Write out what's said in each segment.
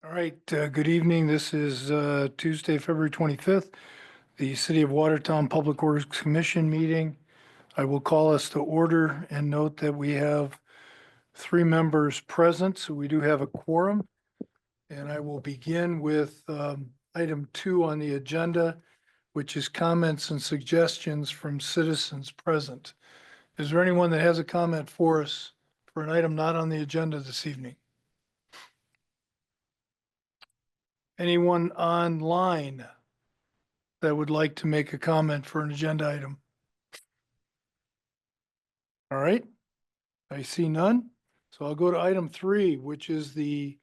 All right, good evening. This is Tuesday, February 25th, the City of Watertown Public Works Commission meeting. I will call us to order and note that we have three members present, so we do have a quorum. And I will begin with item 2 on the agenda, which is comments and suggestions from citizens present. Is there anyone that has a comment for us for an item not on the agenda this evening? Anyone online that would like to make a comment for an agenda item? All right, I see none. So I'll go to item 3, which is the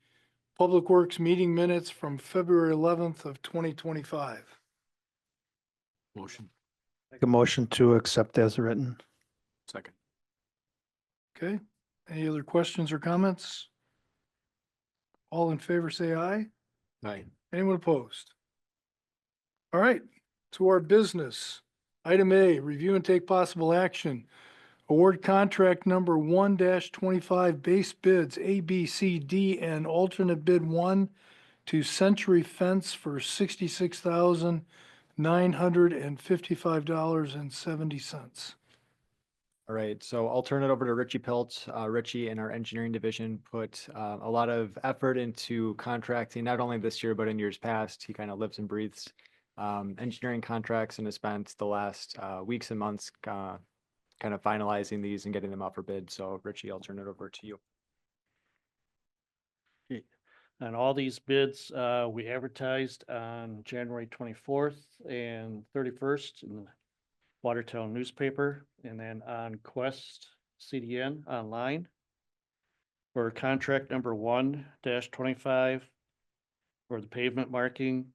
Public Works meeting minutes from February 11th of 2025. Motion. Make a motion to accept as written. Second. Okay, any other questions or comments? All in favor, say aye. Aye. Anyone opposed? All right, to our business. Item A, review and take possible action. Award contract number 1-25 base bids A, B, C, D, and alternate bid 1 to Century Fence for $66,955.70. All right, so I'll turn it over to Richie Pelt. Richie in our engineering division put a lot of effort into contracting, not only this year, but in years past. He kind of lives and breathes engineering contracts and has spent the last weeks and months kind of finalizing these and getting them out for bid. So Richie, I'll turn it over to you. And all these bids, we advertised on January 24th and 31st in the Watertown newspaper, and then on Quest CDN online. For contract number 1-25 for the pavement marking,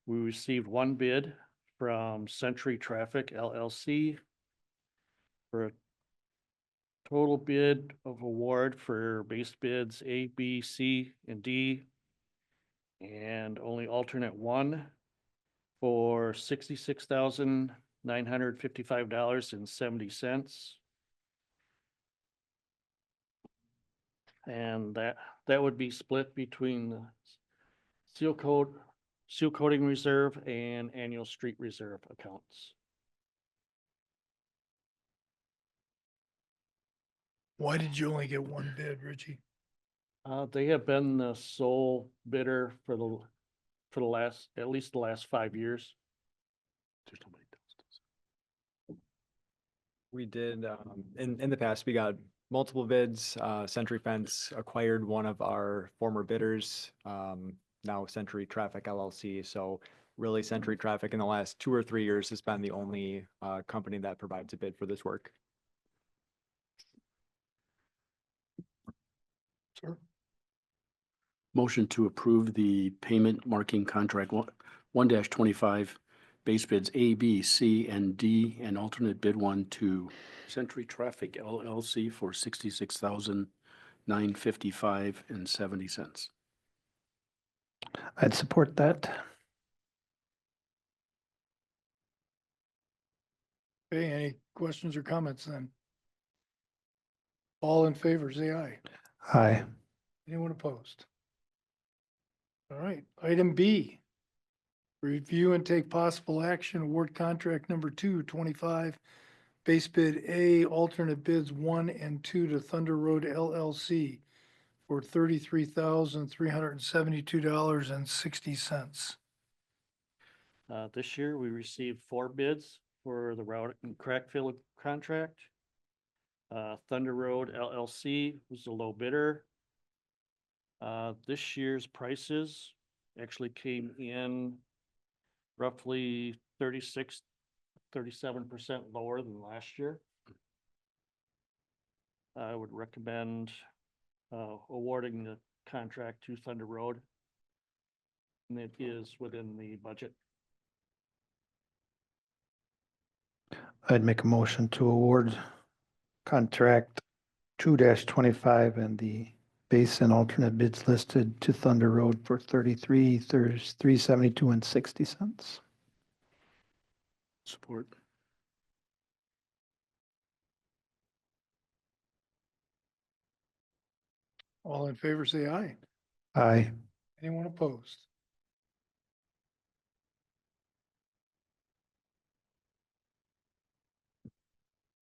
we received one bid from Century Traffic LLC for a total bid of award for base bids A, B, C, and D, and only alternate 1 for $66,955.70. And that would be split between the seal coating reserve and annual street reserve accounts. Why did you only get one bid, Richie? They have been the sole bidder for the last, at least the last 5 years. There's nobody else. We did, in the past, we got multiple bids. Century Fence acquired one of our former bidders, now Century Traffic LLC. So really Century Traffic in the last 2 or 3 years has been the only company that provides a bid for this work. Sir? Motion to approve the payment marking contract 1-25 base bids A, B, C, and D, and alternate bid 1 to Century Traffic LLC for $66,955.70. I'd support that. Okay, any questions or comments then? All in favor, say aye. Aye. Anyone opposed? All right, item B. Review and take possible action, award contract number 2-25, base bid A, alternate bids 1 and 2 to Thunder Road LLC for $33,372.60. This year, we received 4 bids for the route and crack fill contract. Thunder Road LLC was the low bidder. This year's prices actually came in roughly 37% lower than last year. I would recommend awarding the contract to Thunder Road. And it is within the budget. I'd make a motion to award contract 2-25 and the base and alternate bids listed to Thunder Road for $372.60. Support. All in favor, say aye. Aye. Anyone opposed?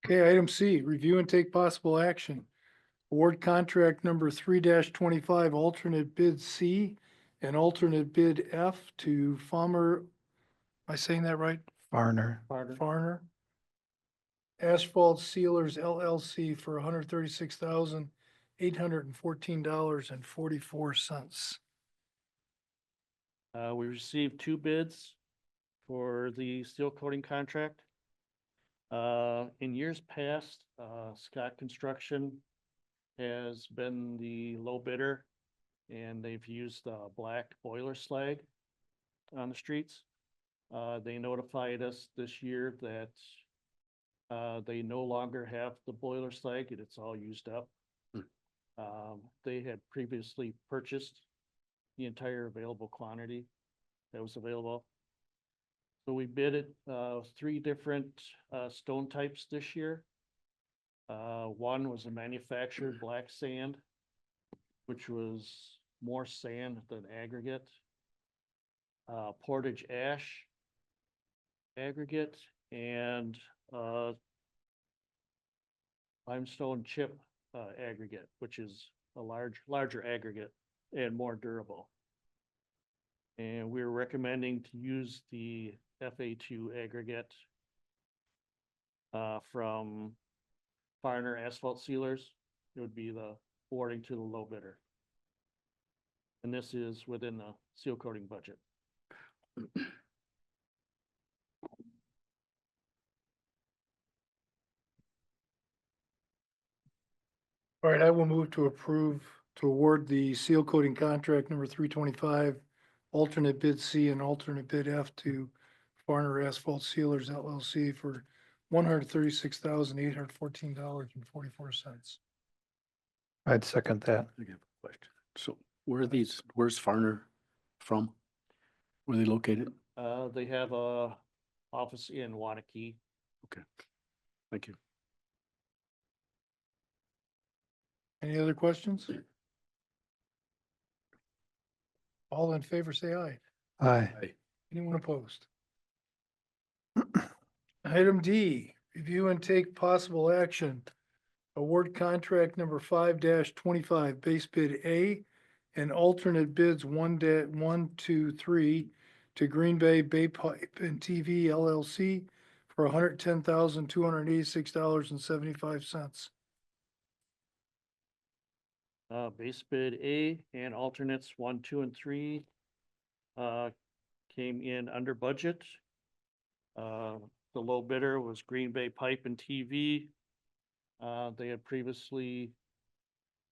Okay, item C, review and take possible action. Award contract number 3-25, alternate bid C and alternate bid F to Farmer, am I saying that right? Farner. Farner. Asphalt Sealers LLC for $136,814.44. We received two bids for the steel coating contract. In years past, Scott Construction has been the low bidder, and they've used black boiler slag on the streets. They notified us this year that they no longer have the boiler slag, and it's all used up. They had previously purchased the entire available quantity that was available. So we bid it, three different, stone types this year. One was a manufactured black sand, which was more sand than aggregate. Portage ash aggregate, and, limestone chip, aggregate, which is a larger aggregate and more durable. And we're recommending to use the FA2 aggregate from Farner Asphalt Sealers. It would be the awarding to the low bidder. And this is within the seal coating budget. All right, I will move to approve to award the seal coating contract number 325, alternate bid C and alternate bid F to Farner Asphalt Sealers LLC for $136,814.44. I'd second that. I have a question. So where are these, where's Farner from? Where are they located? They have a office in Wanakee. Thank you. Any other questions? All in favor, say aye. Aye. Anyone opposed? Item D, review and take possible action. Award contract number 5-25, base bid A and alternate bids 1, 2, 3 to Green Bay Pipe and TV LLC for $110,286.75. Base bid A and alternates 1, 2, and 3 came in under budget. The low bidder was Green Bay Pipe and TV. They had previously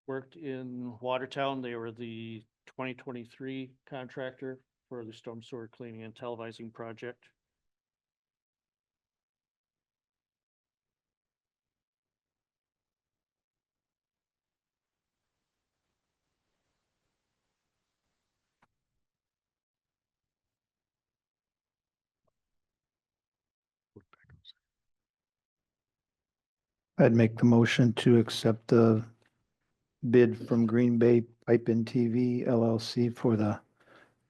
worked in Watertown. They were the 2023 contractor for the storm sewer cleaning and televising project. I'd make the motion to accept the bid from Green Bay Pipe and TV LLC for the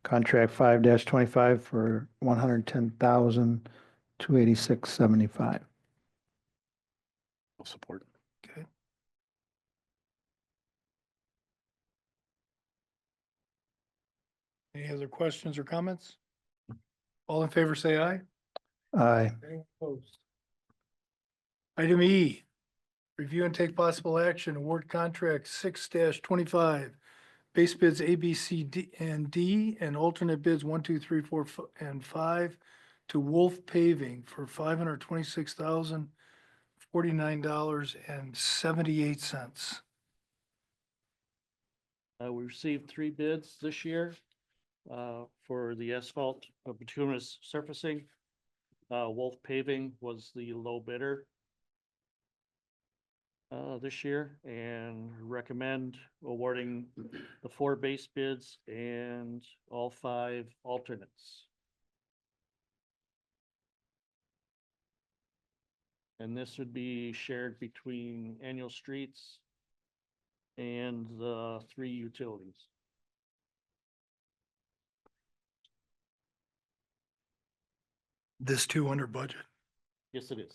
contract 5-25 for $110,286.75. I'll support. Okay. Any other questions or comments? All in favor, say aye. Aye. Anyone opposed? Item E, review and take possible action, award contract 6-25, base bids A, B, C, D, and D, and alternate bids 1, 2, 3, 4, and 5 to Wolf Paving for $526,049.78. We received three bids this year for the asphalt bituminous surfacing. Wolf Paving was the low bidder this year, and recommend awarding the 4 base bids and all 5 alternates. And this would be shared between annual streets and the 3 utilities. This too under budget. Yes, it is.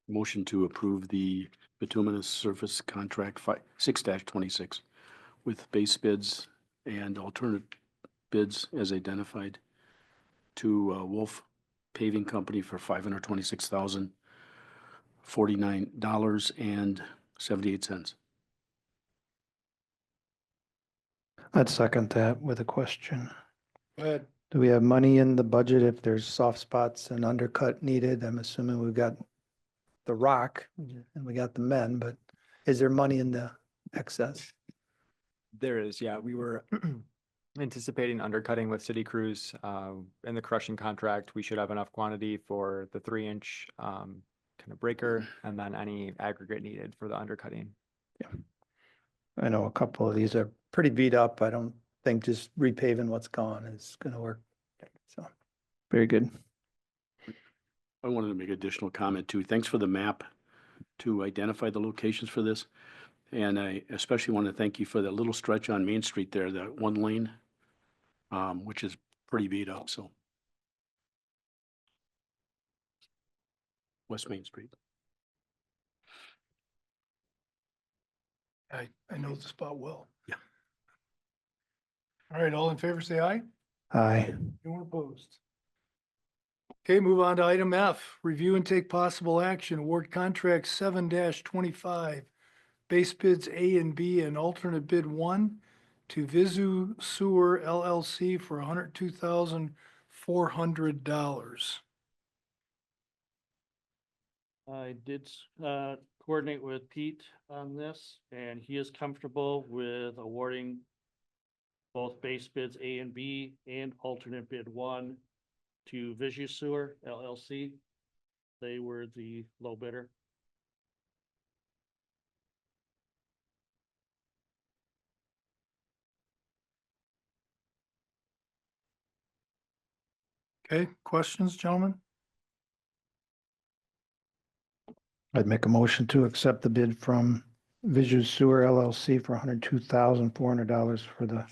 Motion to approve the bituminous surface contract 6-26 with base bids and alternate bids as identified to Wolf Paving Company for $526,049.78. I'd second that with a question. Go ahead. Do we have money in the budget if there's soft spots and undercut needed? I'm assuming we've got the rock and we got the men, but is there money in the excess? There is, yeah, we were anticipating undercutting with City Crews, in the crushing contract. We should have enough quantity for the 3-inch, kind of breaker and then any aggregate needed for the undercutting. I know a couple of these are pretty beat up. I don't think just repaving what's gone is gonna work. So, very good. I wanted to make additional comment too. Thanks for the map to identify the locations for this. And I especially want to thank you for that little stretch on Main Street there, that one lane, which is pretty beat up, so. West Main Street. I know the spot well. Yeah. All right, all in favor, say aye. Aye. Anyone opposed? Okay, move on to item F, review and take possible action, award contract 7-25, base bids A and B and alternate bid 1 to Visu Sewer LLC for $102,400. I did coordinate with Pete on this, and he is comfortable with awarding both base bids A and B and alternate bid 1 to Visu Sewer LLC. They were the low bidder. Okay, questions, gentlemen? I'd make a motion to accept the bid from Visu Sewer LLC for $102,400 for the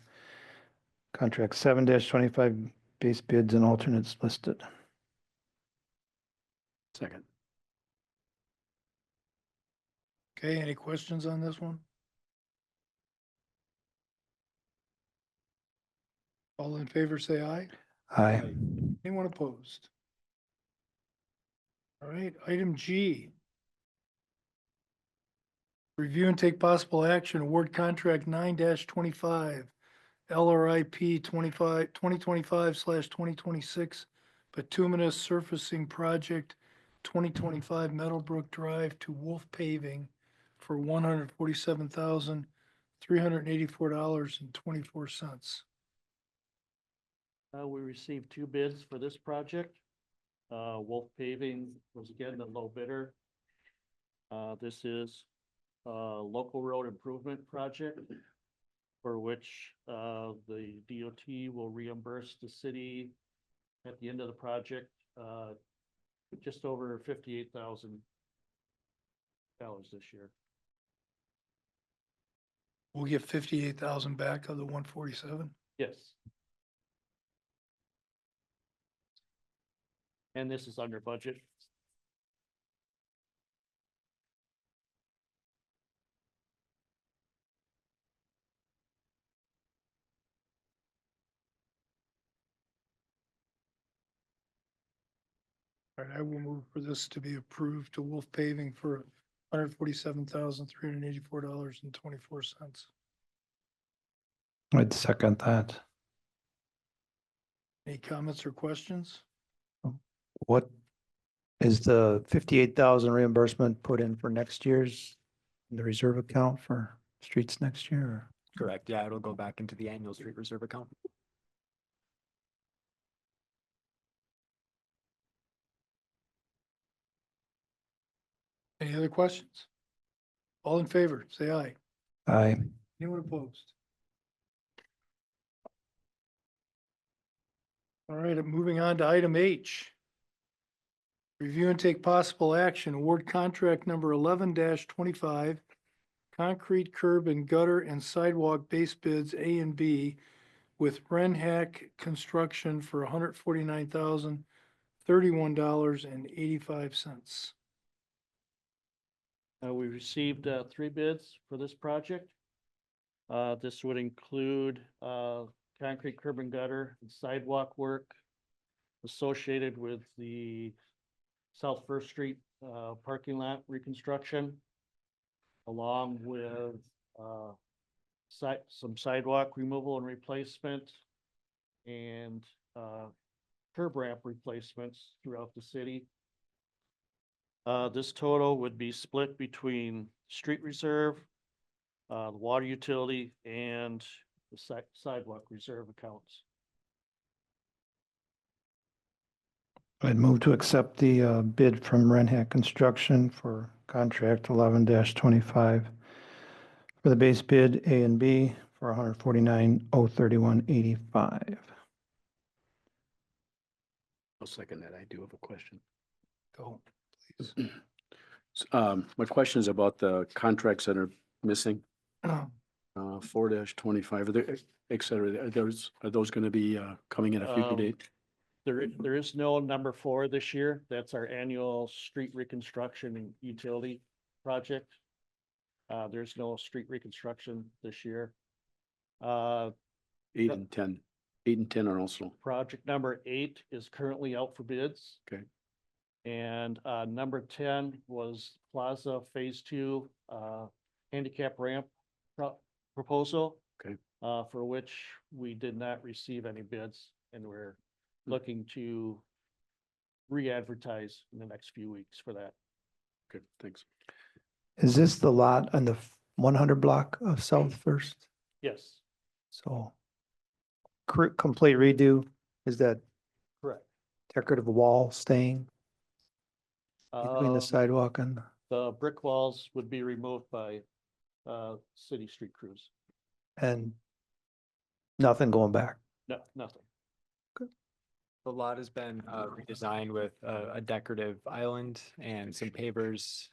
contract 7-25 base bids and alternates listed. Second. Okay, any questions on this one? All in favor, say aye. Aye. Anyone opposed? All right, item G. Review and take possible action, award contract 9-25, LRIP 2025/2026 bituminous surfacing project 2025 Meadowbrook Drive to Wolf Paving for $147,384.24. We received 2 bids for this project. Wolf Paving was again the low bidder. This is a local road improvement project for which the DOT will reimburse the city at the end of the project just over $58,000 this year. We'll get 58,000 back of the 147. Yes. And this is under budget. All right, I will move for this to be approved to Wolf Paving for $147,384.24. I'd second that. Any comments or questions? What is the 58,000 reimbursement put in for next year's, the reserve account for streets next year? Or? Correct, yeah, it'll go back into the annual street reserve account. Any other questions? All in favor, say aye. Aye. Anyone opposed? All right, moving on to item H. Review and take possible action, award contract number 11-25, concrete curb and gutter and sidewalk base bids A and B with Renhack Construction for $149,031.85. We received 3 bids for this project. This would include concrete curb and gutter and sidewalk work associated with the South First Street parking lot reconstruction, along with some sidewalk removal and replacement and curb ramp replacements throughout the city. This total would be split between street reserve, the water utility, and the sidewalk reserve accounts. I'd move to accept the bid from Renhack Construction for contract 11-25 for the base bid A and B for $149,031.85. I'll second that. I do have a question. Go. My question is about the contracts that are missing, Oh, 4-25, are there, et cetera. Are those going to be coming in a future Um, date? There is no number 4 this year. That's our annual street reconstruction and utility project. There's no street reconstruction this year. 8 and 10. 8 and 10 are also, Project number 8 is currently out for bids. Okay. And number 10 was Plaza Phase 2 handicap ramp proposal. Okay. For which we did not receive any bids, and we're looking to re-advertise in the next few weeks for that. okay, thanks. Is this the lot on the 100 block of South First? Yes, So complete redo, is that correct. decorative wall staying between the Um, sidewalk and? The brick walls would be removed by city street crews. And nothing going back? No, nothing. The lot has been redesigned with a decorative island and some pavers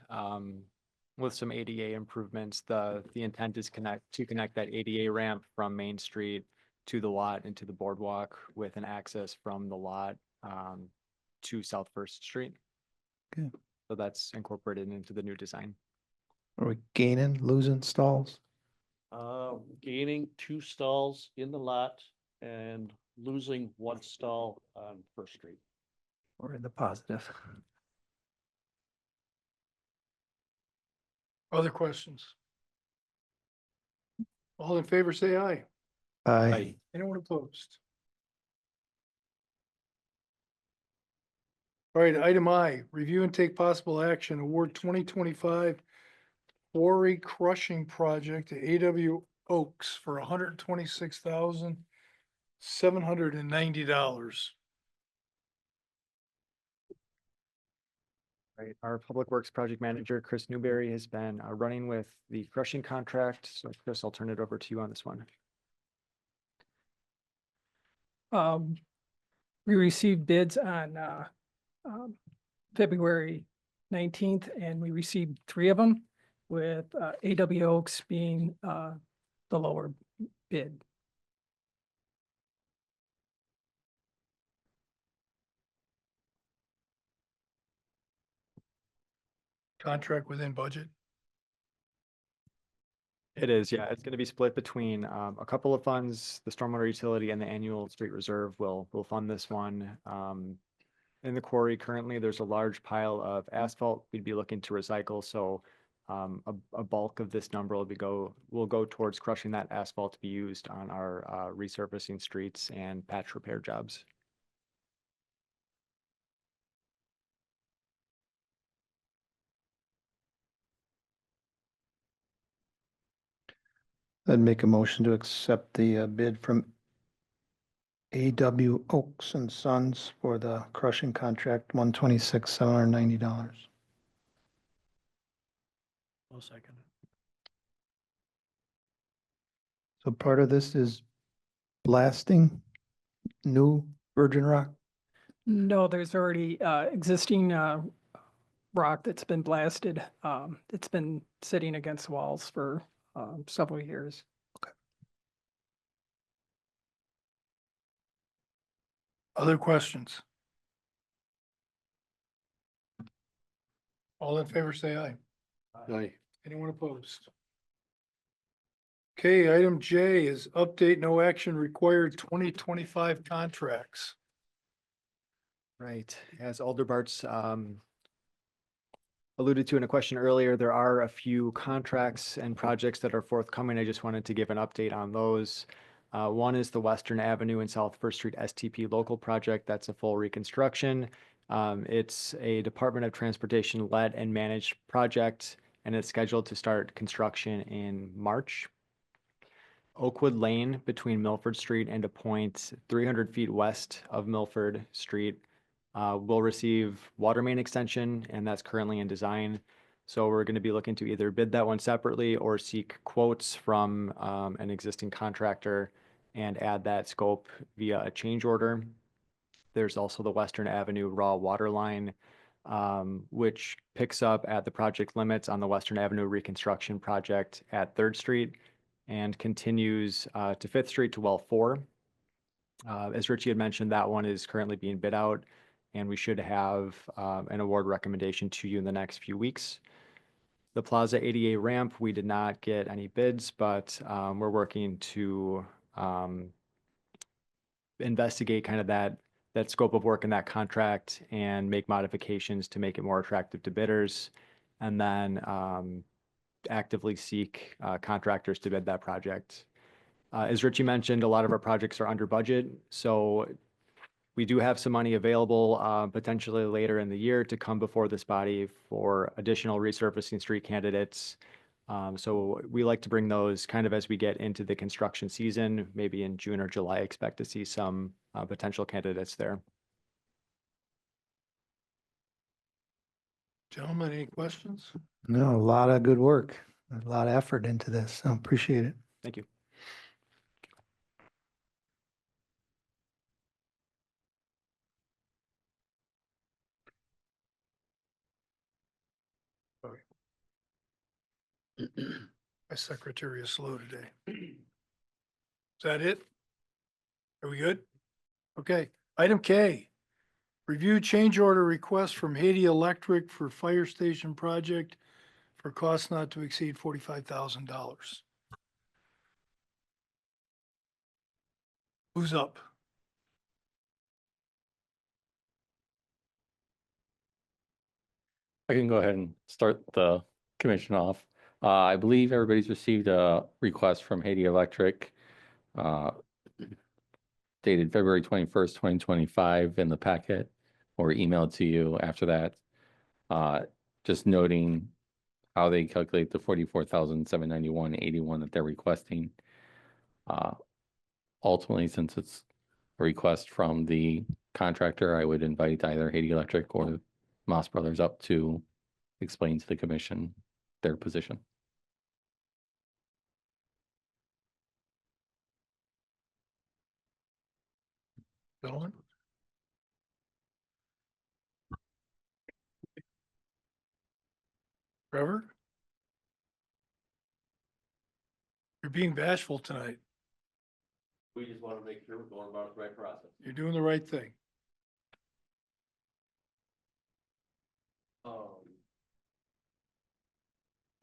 with some ADA improvements. The intent is to connect that ADA ramp from Main Street to the lot and to the boardwalk with an access from the lot to South First Street. Okay. So that's incorporated into the new design. Are we gaining, losing stalls? Gaining 2 stalls in the lot and losing 1 stall on First Street. Or in the positive? Other questions? All in favor, say aye. Aye. Anyone opposed? All right, item I, review and take possible action, award 2025 quarry crushing project to AW Oaks for $126,790. Right, our Public Works Project Manager, Chris Newberry, has been running with the crushing contract. So Chris, I'll turn it over to you on this one. We received bids on February 19th, and we received 3 of them, with AW Oaks being the lower bid. Contract within budget. It is, yeah. It's going to be split between a couple of funds. The stormwater utility and the annual street reserve will fund this one. In the quarry currently, there's a large pile of asphalt we'd be looking to recycle. So a bulk of this number will go towards crushing that asphalt to be used on our resurfacing streets and patch repair jobs. I'd make a motion to accept the bid from AW Oaks and Sons for the crushing contract, $126,790. I'll second it. So part of this is blasting new virgin rock? No, there's already existing rock that's been blasted. It's been sitting against walls for several years. Other questions? All in favor, say aye. Aye. Anyone opposed? Okay, item J is update no action required 2025 contracts. Right, as Alderbart's alluded to in a question earlier, there are a few contracts and projects that are forthcoming. I just wanted to give an update on those. One is the Western Avenue and South First Street STP local project. That's a full reconstruction. It's a Department of Transportation led and managed project, and it's scheduled to start construction in March. Oakwood Lane between Milford Street and a point 300 feet west of Milford Street will receive water main extension, and that's currently in design. So we're going to be looking to either bid that one separately or seek quotes from an existing contractor and add that scope via a change order. There's also the Western Avenue raw water line, which picks up at the project limits on the Western Avenue reconstruction project at 3rd Street and continues to 5th Street to well 4. As Richie had mentioned, that one is currently being bid out, and we should have an award recommendation to you in the next few weeks. The Plaza ADA ramp, we did not get any bids, but we're working to investigate kind of that scope of work in that contract and make modifications to make it more attractive to bidders, and then actively seek contractors to bid that project. As Richie mentioned, a lot of our projects are under budget, so we do have some money available potentially later in the year to come before this body for additional resurfacing street candidates. So we like to bring those kind of as we get into the construction season, maybe in June or July, expect to see some potential candidates there. Gentlemen, any questions? No, a lot of good work, a lot of effort into this. I appreciate it. Thank you. My secretary is slow today. Is that it? Are we good? Okay, item K. Review change order request from Haiti Electric for fire station project for cost not to exceed $45,000. Who's up? I can go ahead and start the commission off. I believe everybody's received a request from Haiti Electric dated February 21st, 2025 in the packet or emailed to you after that. Just noting how they calculate the 44,791.81 that they're requesting. Ultimately, since it's a request from the contractor, I would invite either Haiti Electric or Moss Brothers up to explain to the commission their position. Gentlemen? Trevor? You're being bashful tonight. We just want to make sure we're going about the right process. You're doing the right thing.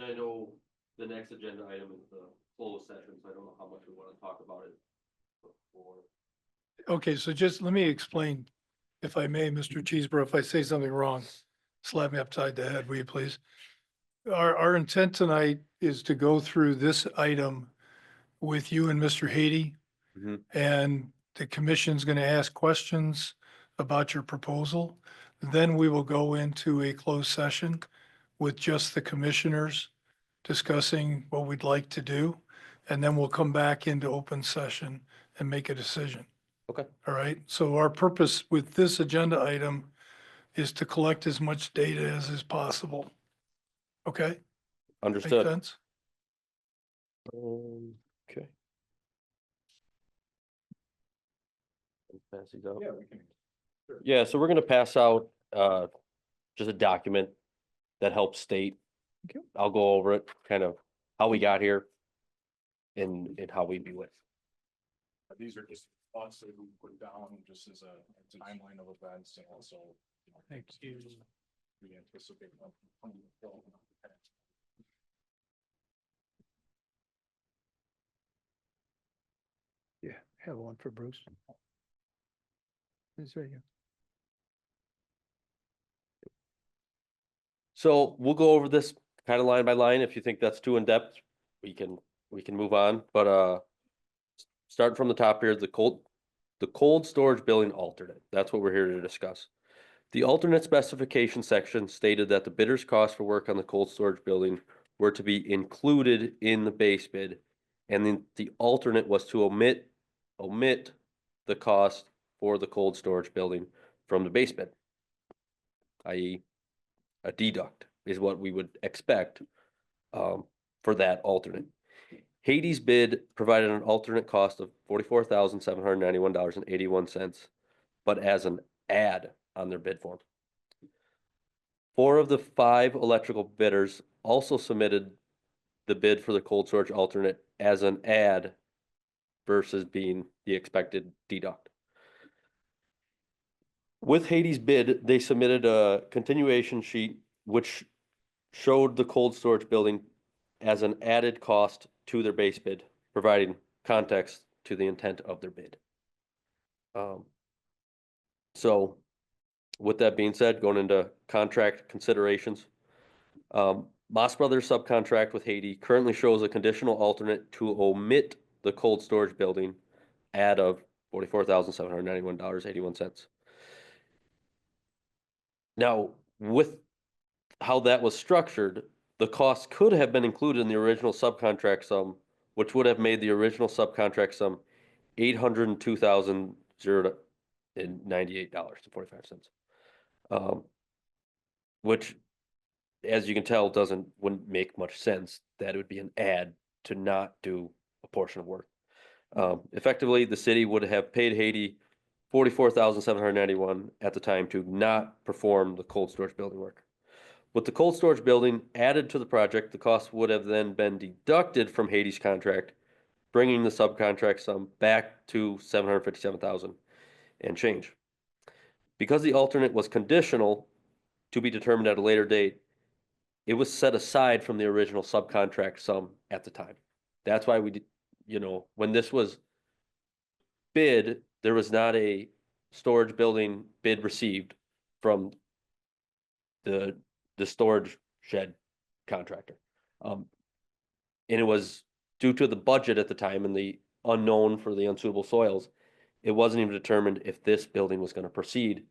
I know the next agenda item is the closed session, so I don't know how much we want to talk about it before. Okay, so just let me explain, if I may, Mr. Cheesebro, if I say something wrong, slap me upside the head, will you please? Our intent tonight is to go through this item with you and Mr. Haiti. Mhm. And the commission's going to ask questions about your proposal. Then we will go into a closed session with just the commissioners discussing what we'd like to do. And then we'll come back into open session and make a decision. Okay. All right. So our purpose with this agenda item is to collect as much data as is possible. Okay? Make Understood. sense? Okay. Pass these out. we can. Yeah, so we're gonna pass out just a document that helps state. Okay. I'll go over it, kind of how we got here and how we do it. These are just thoughts that we put down just as a timeline of events and also. Thank you. We anticipate. Yeah, have one for Bruce. It's right here. So we'll go over this kind of line by line. If you think that's too in-depth, we can move on, but, starting from the top here, the cold storage building alternate, that's what we're here to discuss. The alternate specification section stated that the bidder's cost for work on the cold storage building were to be included in the base bid. And then the alternate was to omit the cost for the cold storage building from the base bid. i.e. a deduct is what we would expect, for that alternate. Hades bid provided an alternate cost of $44,791.81, but as an add on their bid form. 4 of the 5 electrical bidders also submitted the bid for the cold storage alternate as an add versus being the expected deduct. With Hades bid, they submitted a continuation sheet which showed the cold storage building as an added cost to their base bid, providing context to the intent of their bid. So with that being said, going into contract considerations, Moss Brothers subcontract with Haiti currently shows a conditional alternate to omit the cold storage building add of $44,791.81. Now, with how that was structured, the cost could have been included in the original subcontract sum, which would have made the original subcontract sum $802,098.45. Which, as you can tell, wouldn't make much sense. That it would be an add to not do a portion of work. Effectively, the city would have paid Haiti $44,791 at the time to not perform the cold storage building work. With the cold storage building added to the project, the cost would have then been deducted from Haiti's contract, bringing the subcontract sum back to $757,000 and change. Because the alternate was conditional to be determined at a later date, it was set aside from the original subcontract sum at the time. That's why we did, when this was bid, there was not a storage building bid received from the storage shed contractor. And it was due to the budget at the time and the unknown for the unsuitable soils. It wasn't even determined if this building was going to proceed.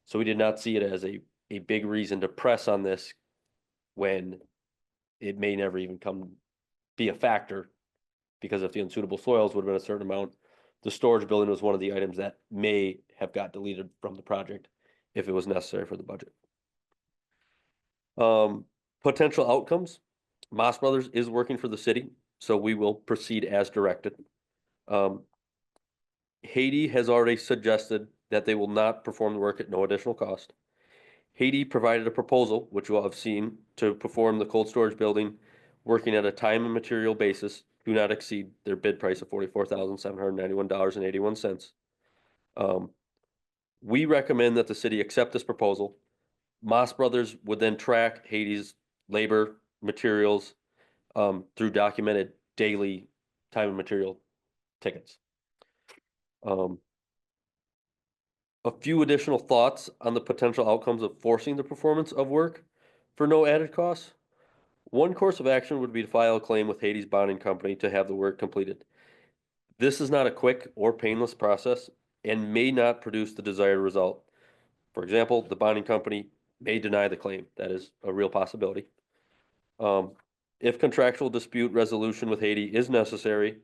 So we did not see it as a big reason to press on this when it may never even be a factor, because if the unsuitable soils would have been a certain amount, the storage building was one of the items that may have got deleted from the project if it was necessary for the budget. Potential outcomes. Moss Brothers is working for the city, so we will proceed as directed. Haiti has already suggested that they will not perform the work at no additional cost. Haiti provided a proposal, which you all have seen, to perform the cold storage building, working at a time and material basis, do not exceed their bid price of $44,791.81. We recommend that the city accept this proposal. Moss Brothers would then track Haiti's labor, materials, through documented daily time and material tickets. A few additional thoughts on the potential outcomes of forcing the performance of work for no added costs. One course of action would be to file a claim with Haiti's bonding company to have the work completed. This is not a quick or painless process and may not produce the desired result. For example, the bonding company may deny the claim. That is a real possibility. If contractual dispute resolution with Haiti is necessary,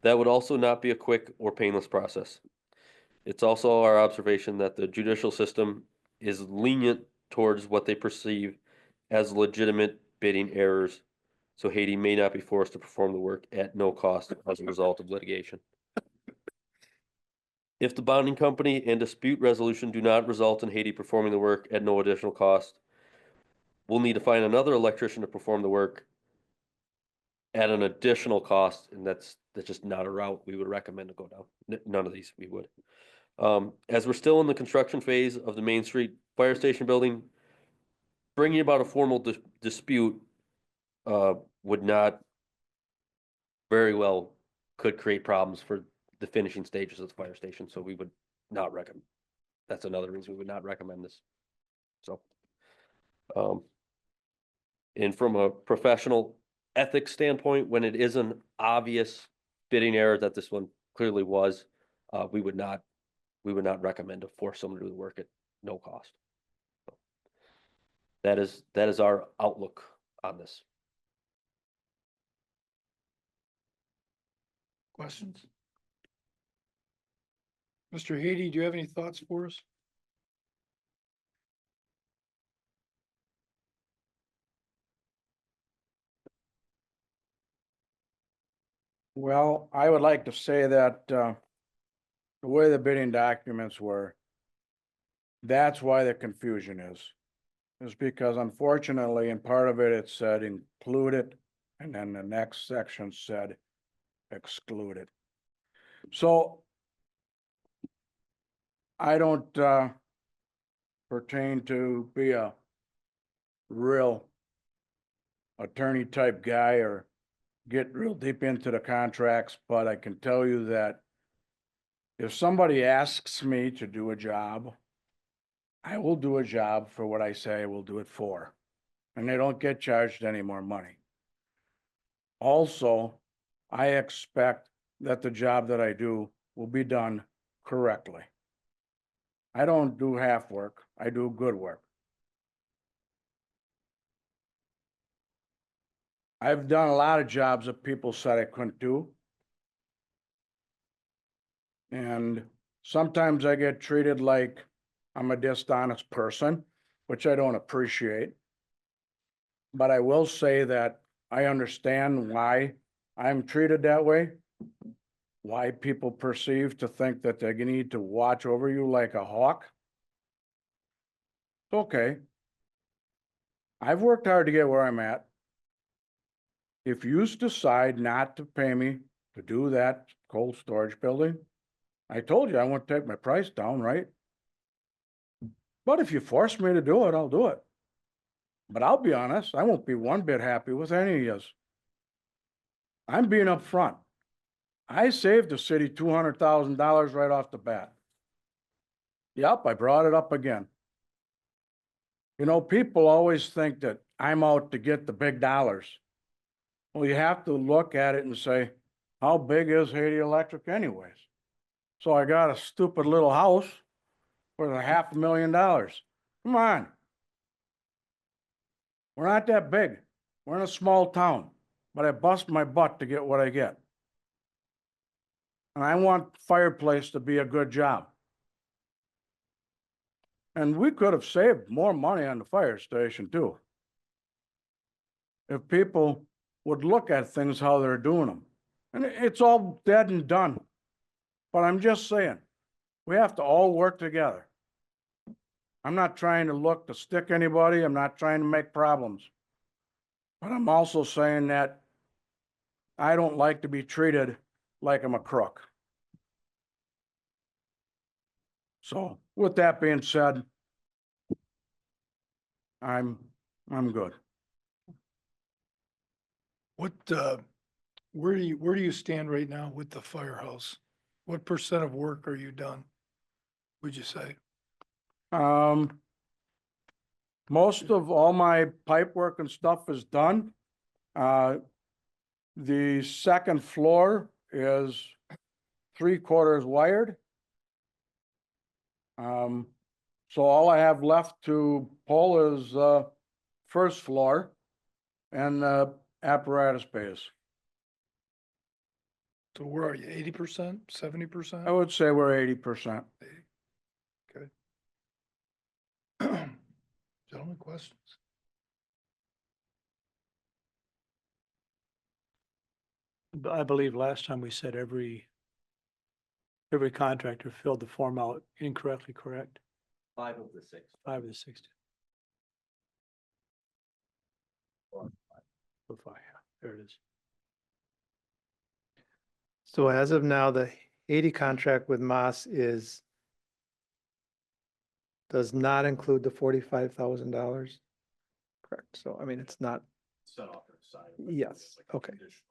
that would also not be a quick or painless process. It's also our observation that the judicial system is lenient towards what they perceive as legitimate bidding errors, so Haiti may not be forced to perform the work at no cost as a result of litigation. If the bonding company and dispute resolution do not result in Haiti performing the work at no additional cost, we'll need to find another electrician to perform the work at an additional cost, and that's just not a route we would recommend to go down. None of these we would. As we're still in the construction phase of the Main Street Fire Station building, bringing about a formal dispute would not very well could create problems for the finishing stages of the fire station, so we would not recommend. That's another reason we would not recommend this. So, and from a professional ethics standpoint, when it is an obvious bidding error that this one clearly was, we would not recommend to force someone to do the work at no cost. That is our outlook on this. Questions? Mr. Haady, do you have any thoughts for us? Well, I would like to say that, the way the bidding documents were, that's why the confusion is because unfortunately, in part of it, it said included, and then the next section said excluded. So I don't, pertain to be a real attorney type guy or get real deep into the contracts, but I can tell you that if somebody asks me to do a job, I will do a job for what I say I will do it for, and they don't get charged any more money. Also, I expect that the job that I do will be done correctly. I don't do half work, I do good work. I've done a lot of jobs that people said I couldn't do. And sometimes I get treated like I'm a dishonest person, which I don't appreciate. But I will say that I understand why I'm treated that way. Why people perceive to think that they need to watch over you like a hawk. It's okay. I've worked hard to get where I'm at. If you decide not to pay me to do that cold storage building, I told you I won't take my price down, right? But if you force me to do it, I'll do it. But I'll be honest, I won't be one bit happy with any of yous. I'm being upfront. I saved the city $200,000 right off the bat. Yep, I brought it up again. You know, people always think that I'm out to get the big dollars. Well, you have to look at it and say, how big is Haiti Electric anyways? So I got a stupid little house worth $500,000. Come on. We're not that big. We're in a small town, but I bust my butt to get what I get. And I want Fireplace to be a good job. And we could have saved more money on the fire station too, if people would look at things how they're doing them. And it's all dead and done. But I'm just saying, we have to all work together. I'm not trying to look to stick anybody. I'm not trying to make problems. But I'm also saying that I don't like to be treated like I'm a crook. So with that being said, I'm good. What, where do you stand right now with the firehouse? What % of work are you done? Would you say? Most of all my pipe work and stuff is done. The second floor is 3/4 wired. So all I have left to pull is, first floor and the apparatus base. So where are you? 80%, 70%? I would say we're 80%. Gentlemen, questions? I believe last time we said every contractor filled the form out incorrectly, correct? 5 of the 6. 5 of the 6. Oh, 5, yeah, there it is. So as of now, the Haiti contract with Moss does not include the $45,000. Correct. So I mean, it's not, Set off to the side. but Yes, it's like a okay. conditional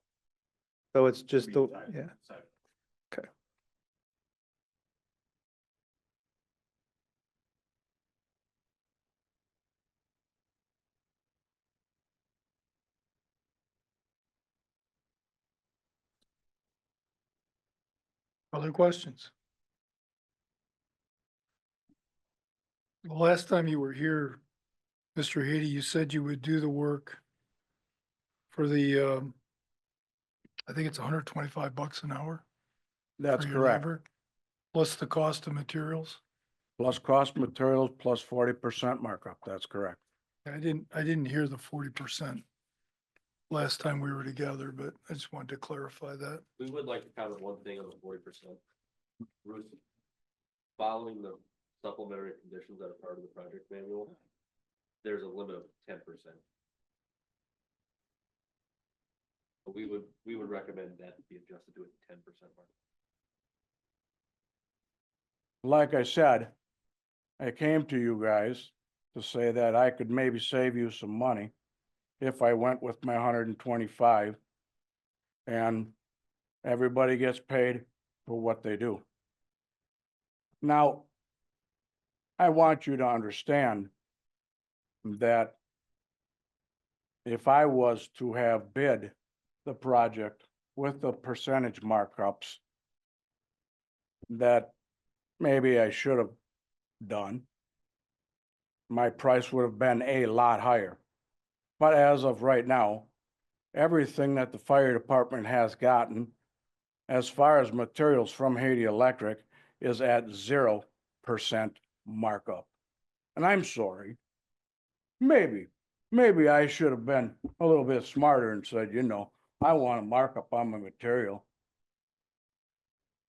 so it's just the, side- yeah. side. Other questions? The last time you were here, Mr. Haiti, you said you would do the work for the, I think it's $125 an hour. That's for your correct. labor, plus the cost of materials. Plus cost of materials plus 40% markup. That's correct. I didn't hear the 40% last time we were together, but I just wanted to clarify that. We would like to comment one thing on the 40%. Bruce, following the supplementary conditions that are part of the project manual, there's a limit of 10%. But we would recommend that be adjusted to a 10% mark. Like I said, I came to you guys to say that I could maybe save you some money if I went with my 125. And everybody gets paid for what they do. Now, I want you to understand that if I was to have bid the project with the percentage markups that maybe I should have done, my price would have been a lot higher. But as of right now, everything that the fire department has gotten, as far as materials from Haiti Electric, is at 0% markup. And I'm sorry. Maybe I should have been a little bit smarter and said, you know, I want a markup on my material.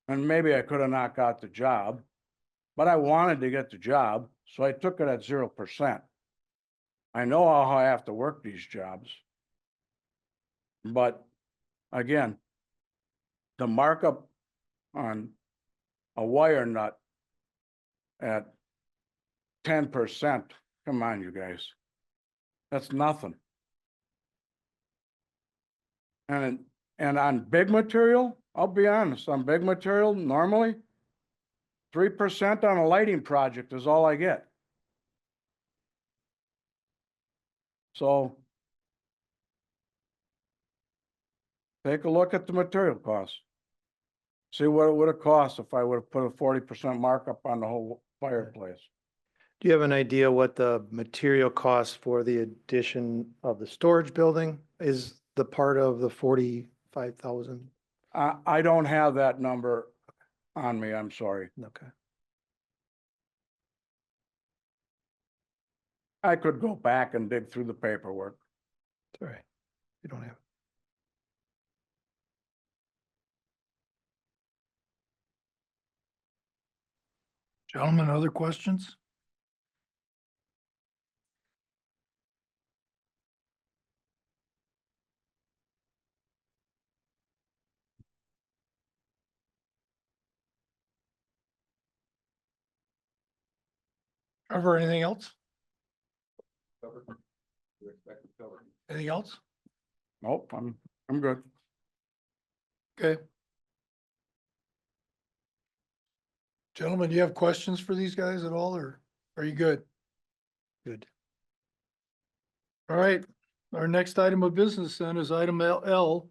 And maybe I could have not got the job, but I wanted to get the job, so I took it at 0%. I know how I have to work these jobs. But again, the markup on a wire nut at 10%, come on, you guys. That's nothing. And on big material, I'll be honest, on big material, normally 3% on a lighting project is all I get. So take a look at the material costs. See what it would have cost if I would have put a 40% markup on the whole fireplace. Do you have an idea what the material cost for the addition of the storage building is the part of the 45,000? I don't have that number on me, I'm sorry. Okay. I could go back and dig through the paperwork. Sorry, you don't have. Gentlemen, other questions? Trevor, anything else? Covered. We're expected to cover. Anything else? Nope, I'm good. Okay. Gentlemen, do you have questions for these guys at all, or are you good? Good. All right, our next item of business then is item L,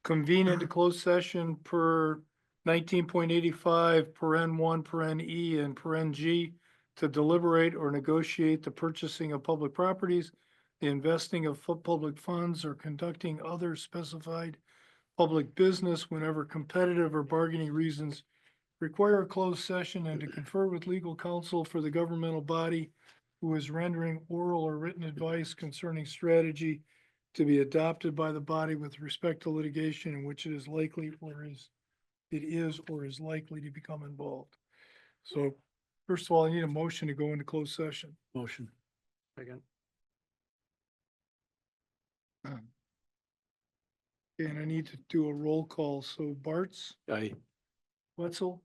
convene into closed session per 19.85 paren 1 paren E and paren G to deliberate or negotiate the purchasing of public properties, the investing of public funds, or conducting other specified public business whenever competitive or bargaining reasons require a closed session, and to confer with legal counsel for the governmental body who is rendering oral or written advice concerning strategy to be adopted by the body with respect to litigation in which it is likely or is likely to become involved. So first of all, I need a motion to go into closed session. Motion. Second. And I need to do a roll call. So Bartz, Aye. Wetzel,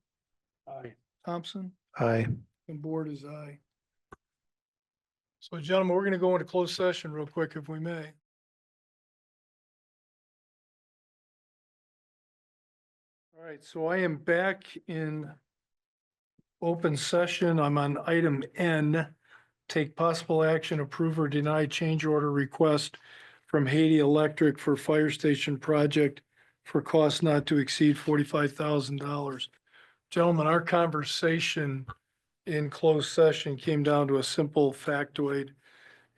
Aye. Thompson, Aye. and Board is aye. So gentlemen, we're gonna go into closed session real quick if we may. All right, so I am back in open session. I'm on item N. Take possible action, approve or deny change order request from Haiti Electric for fire station project for cost not to exceed $45,000. Gentlemen, our conversation in closed session came down to a simple factoid,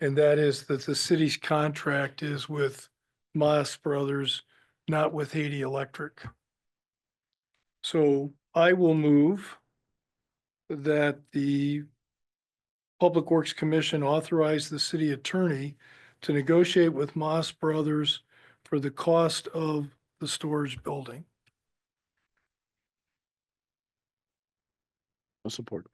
and that is that the city's contract is with Moss Brothers, not with Haiti Electric. So I will move that the Public Works Commission authorize the city attorney to negotiate with Moss Brothers for the cost of the storage building. I'll support.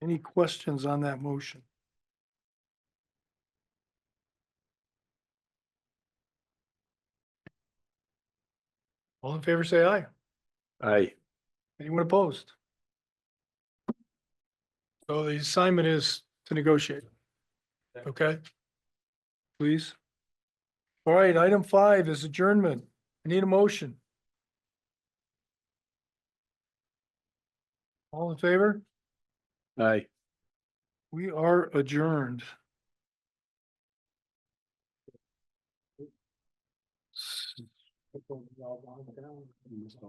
Any questions on that motion? All in favor, say aye. Aye. Anyone opposed? So the assignment is to negotiate. Okay? Please. All right, item 5 is adjournment. I need a motion. All in favor? Aye. We are adjourned.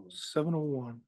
7:01.